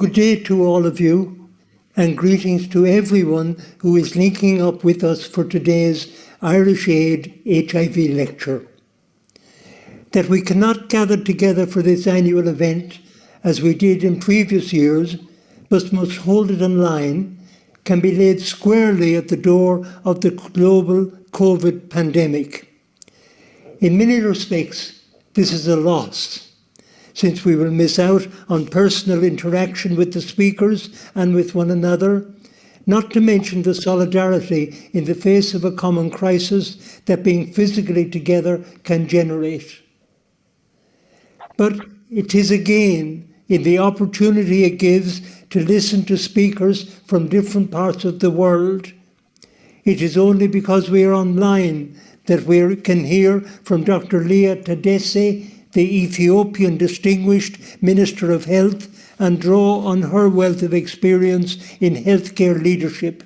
Good day to all of you, and greetings to everyone who is linking up with us for today's Irish Aid HIV lecture. That we cannot gather together for this annual event as we did in previous years, but must hold it online, can be laid squarely at the door of the global COVID pandemic. In many respects, this is a loss, since we will miss out on personal interaction with the speakers and with one another, not to mention the solidarity in the face of a common crisis that being physically together can generate. But it is again in the opportunity it gives to listen to speakers from different parts of the world. It is only because we are online that we can hear from Dr. Leah Tadesse, the Ethiopian Distinguished Minister of Health, and draw on her wealth of experience in healthcare leadership.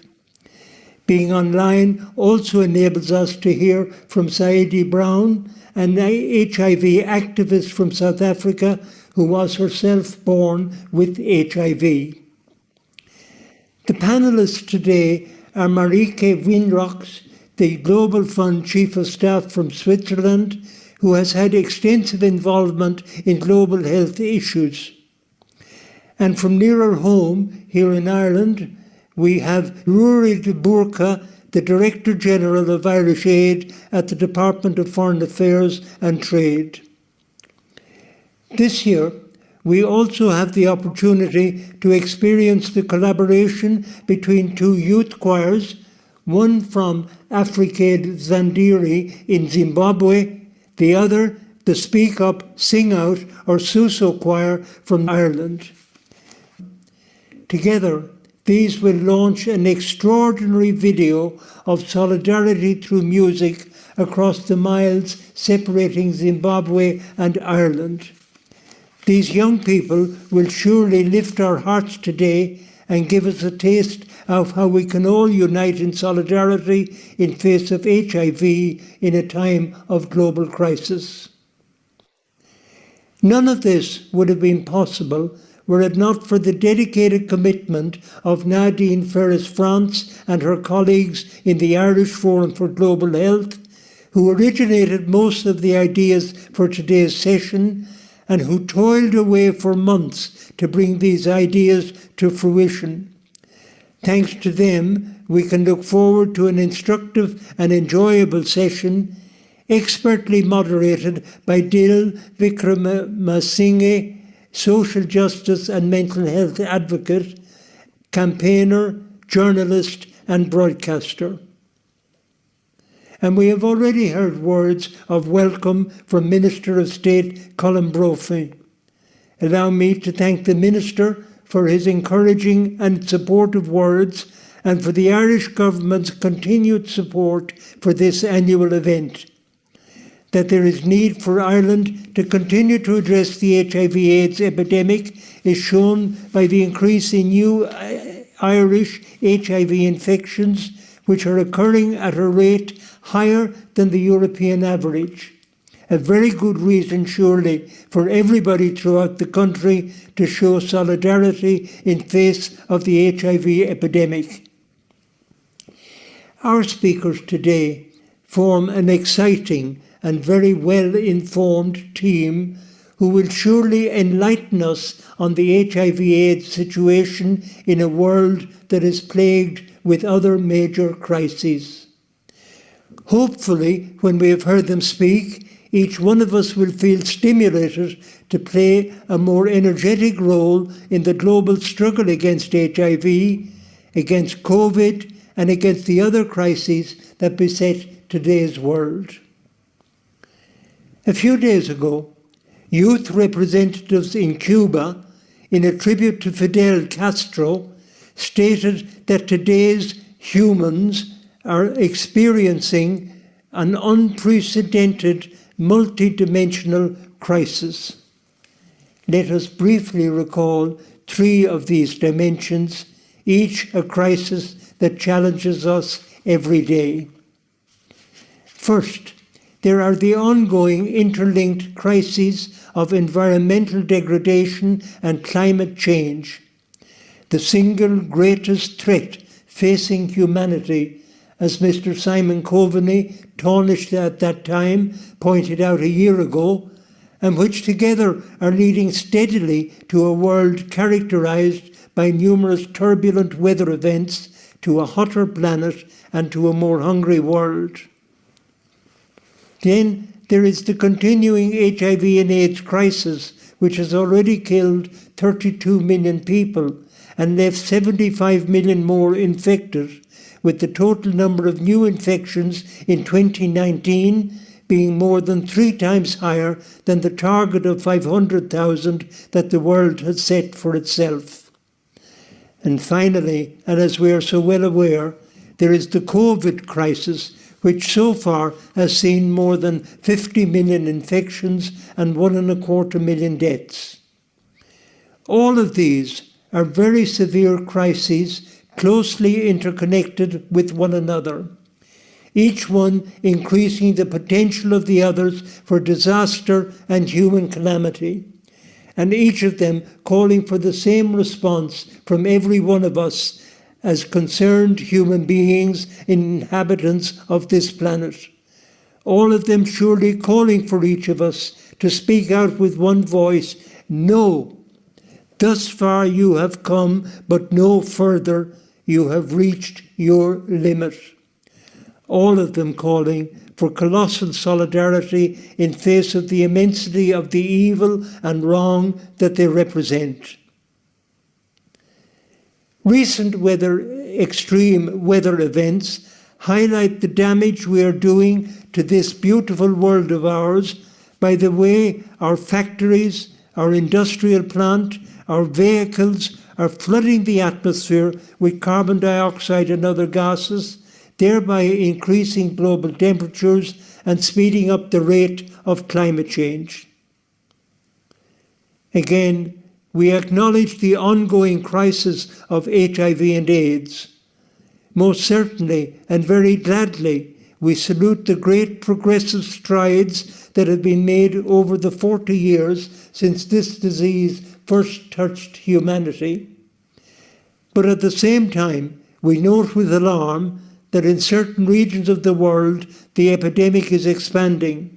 Being online also enables us to hear from Saidi Brown, an HIV activist from South Africa who was herself born with HIV. The panelists today are Marieke Wienrox, the Global Fund Chief of Staff from Switzerland, who has had extensive involvement in global health issues. And from nearer home, here in Ireland, we have Ruairidh Burke, the Director General of Irish Aid at the Department of Foreign Affairs and Trade. This year, we also have the opportunity to experience the collaboration between two youth choirs, one from Africaid Zandiri in Zimbabwe, the other, the Speak Up, Sing Out, or Suso Choir from Ireland. Together, these will launch an extraordinary video of solidarity through music across the miles separating Zimbabwe and Ireland. These young people will surely lift our hearts today and give us a taste of how we can all unite in solidarity in face of HIV in a time of global crisis. None of this would have been possible were it not for the dedicated commitment of Nadine Ferris-France and her colleagues in the Irish Forum for Global Health, who originated most of the ideas for today's session and who toiled away for months to bring these ideas to fruition. Thanks to them, we can look forward to an instructive and enjoyable session, expertly moderated by Dil Vikramasinghe, social justice and mental health advocate, campaigner, journalist, and broadcaster. And we have already heard words of welcome from Minister of State Colin Brophy. Allow me to thank the Minister for his encouraging and supportive words and for the Irish Government's continued support for this annual event. That there is need for Ireland to continue to address the HIV/AIDS epidemic is shown by the increase in new Irish HIV infections, which are occurring at a rate higher than the European average. A very good reason, surely, for everybody throughout the country to show solidarity in face of the HIV epidemic. Our speakers today form an exciting and very well-informed team who will surely enlighten us on the HIV/AIDS situation in a world that is plagued with other major crises. Hopefully, when we have heard them speak, each one of us will feel stimulated to play a more energetic role in the global struggle against HIV, against COVID, and against the other crises that beset today's world. A few days ago, youth representatives in Cuba, in a tribute to Fidel Castro, stated that today's humans are experiencing an unprecedented multidimensional crisis. Let us briefly recall three of these dimensions, each a crisis that challenges us every day. First, there are the ongoing interlinked crises of environmental degradation and climate change. the single greatest threat facing humanity, as Mr. Simon Coveney, Taoiseach at that time, pointed out a year ago, and which together are leading steadily to a world characterised by numerous turbulent weather events, to a hotter planet and to a more hungry world. Then there is the continuing HIV and AIDS crisis, which has already killed 32 million people and left 75 million more infected, with the total number of new infections in 2019 being more than 3 times higher than the target of 500,000 that the world has set for itself. And finally, and as we are so well aware, there is the COVID crisis, which so far has seen more than 50 million infections and 1.25 million deaths. All of these are very severe crises closely interconnected with one another, each one increasing the potential of the others for disaster and human calamity, and each of them calling for the same response from every one of us as concerned human beings, inhabitants of this planet. All of them surely calling for each of us to speak out with one voice, "No, thus far you have come, but no further. You have reached your limit." All of them calling for colossal solidarity in face of the immensity of the evil and wrong that they represent. Recent extreme weather events highlight the damage we are doing to this beautiful world of ours by the way our factories, our industrial plant, our vehicles are flooding the atmosphere with carbon dioxide and other gases, thereby increasing global temperatures and speeding up the rate of climate change. Again, we acknowledge the ongoing crisis of HIV and AIDS. Most certainly and very gladly, we salute the great progressive strides that have been made over the 40 years since this disease first touched humanity. But at the same time, we note with alarm that in certain regions of the world, the epidemic is expanding,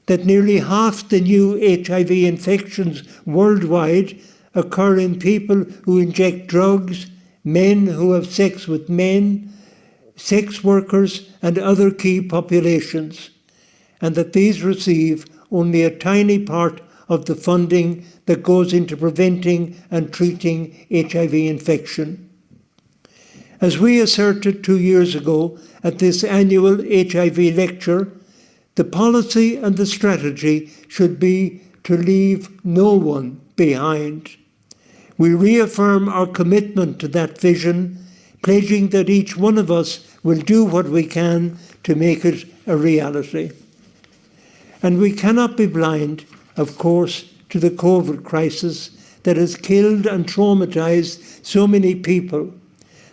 that nearly half the new HIV infections worldwide occur in people who inject drugs, men who have sex with men, sex workers and other key populations, and that these receive only a tiny part of the funding that goes into preventing and treating HIV infection. As we asserted 2 years ago at this annual HIV lecture, the policy and the strategy should be to leave no one behind. We reaffirm our commitment to that vision, pledging that each one of us will do what we can to make it a reality. And we cannot be blind, of course, to the COVID crisis that has killed and traumatized so many people,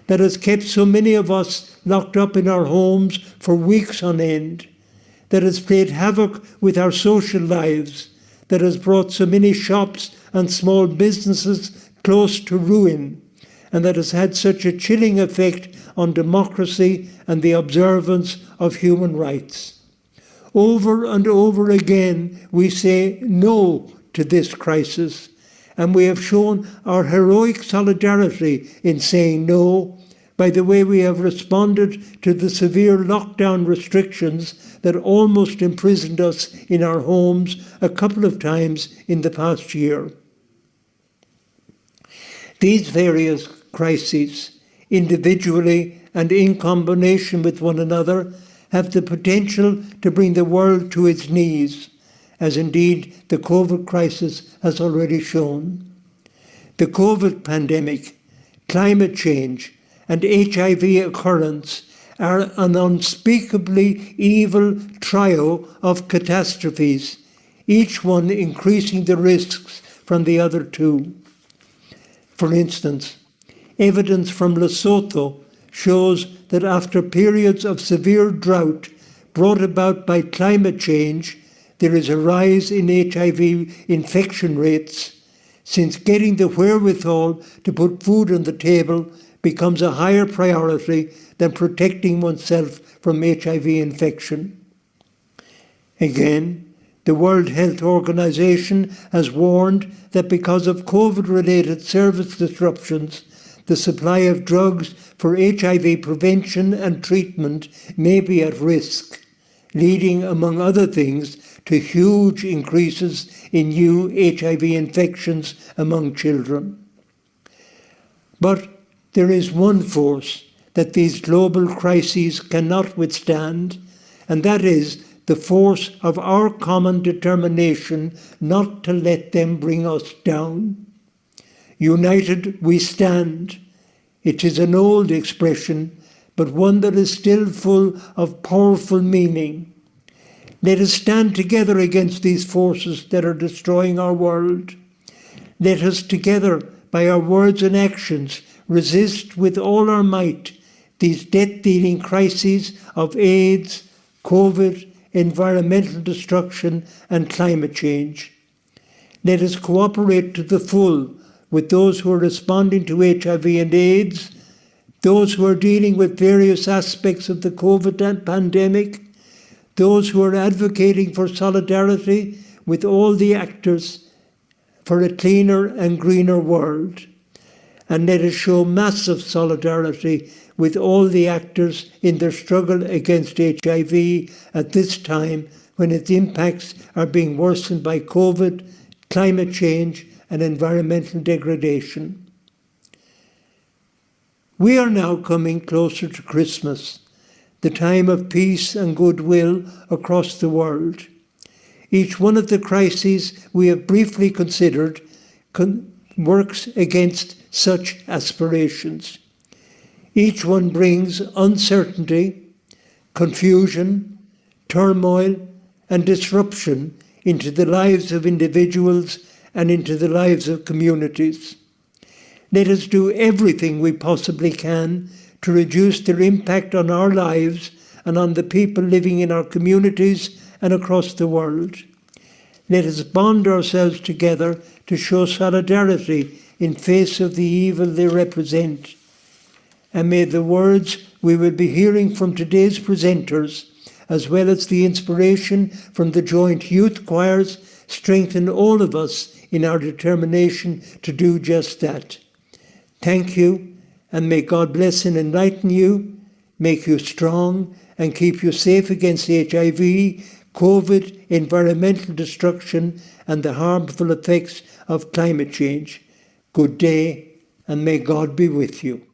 that has kept so many of us locked up in our homes for weeks on end, that has played havoc with our social lives, that has brought so many shops and small businesses close to ruin, and that has had such a chilling effect on democracy and the observance of human rights. Over and over again, we say no to this crisis, and we have shown our heroic solidarity in saying no by the way we have responded to the severe lockdown restrictions that almost imprisoned us in our homes a couple of times in the past year. These various crises, individually and in combination with one another, have the potential to bring the world to its knees, as indeed the COVID crisis has already shown. The COVID pandemic, climate change, and HIV occurrence are an unspeakably evil trio of catastrophes, each one increasing the risks from the other two. For instance, evidence from Lesotho shows that after periods of severe drought brought about by climate change, there is a rise in HIV infection rates, since getting the wherewithal to put food on the table becomes a higher priority than protecting oneself from HIV infection. Again, the World Health Organization has warned that because of COVID-related service disruptions, the supply of drugs for HIV prevention and treatment may be at risk, leading, among other things, to huge increases in new HIV infections among children. But there is one force that these global crises cannot withstand, and that is the force of our common determination not to let them bring us down. United we stand. It is an old expression, but one that is still full of powerful meaning. Let us stand together against these forces that are destroying our world. Let us together, by our words and actions, resist with all our might these death-dealing crises of AIDS, COVID, environmental destruction and climate change. Let us cooperate to the full with those who are responding to HIV and AIDS, those who are dealing with various aspects of the COVID pandemic, those who are advocating for solidarity with all the actors for a cleaner and greener world. And let us show massive solidarity with all the actors in their struggle against HIV at this time when its impacts are being worsened by COVID, climate change, and environmental degradation. We are now coming closer to Christmas, the time of peace and goodwill across the world. Each one of the crises we have briefly considered works against such aspirations. Each one brings uncertainty, confusion, turmoil, and disruption into the lives of individuals and into the lives of communities. Let us do everything we possibly can to reduce their impact on our lives and on the people living in our communities and across the world. Let us bond ourselves together to show solidarity in face of the evil they represent. And may the words we will be hearing from today's presenters, as well as the inspiration from the joint youth choirs, strengthen all of us in our determination to do just that. Thank you, and may God bless and enlighten you, make you strong, and keep you safe against HIV, COVID, environmental destruction, and the harmful effects of climate change. Good day, and may God be with you.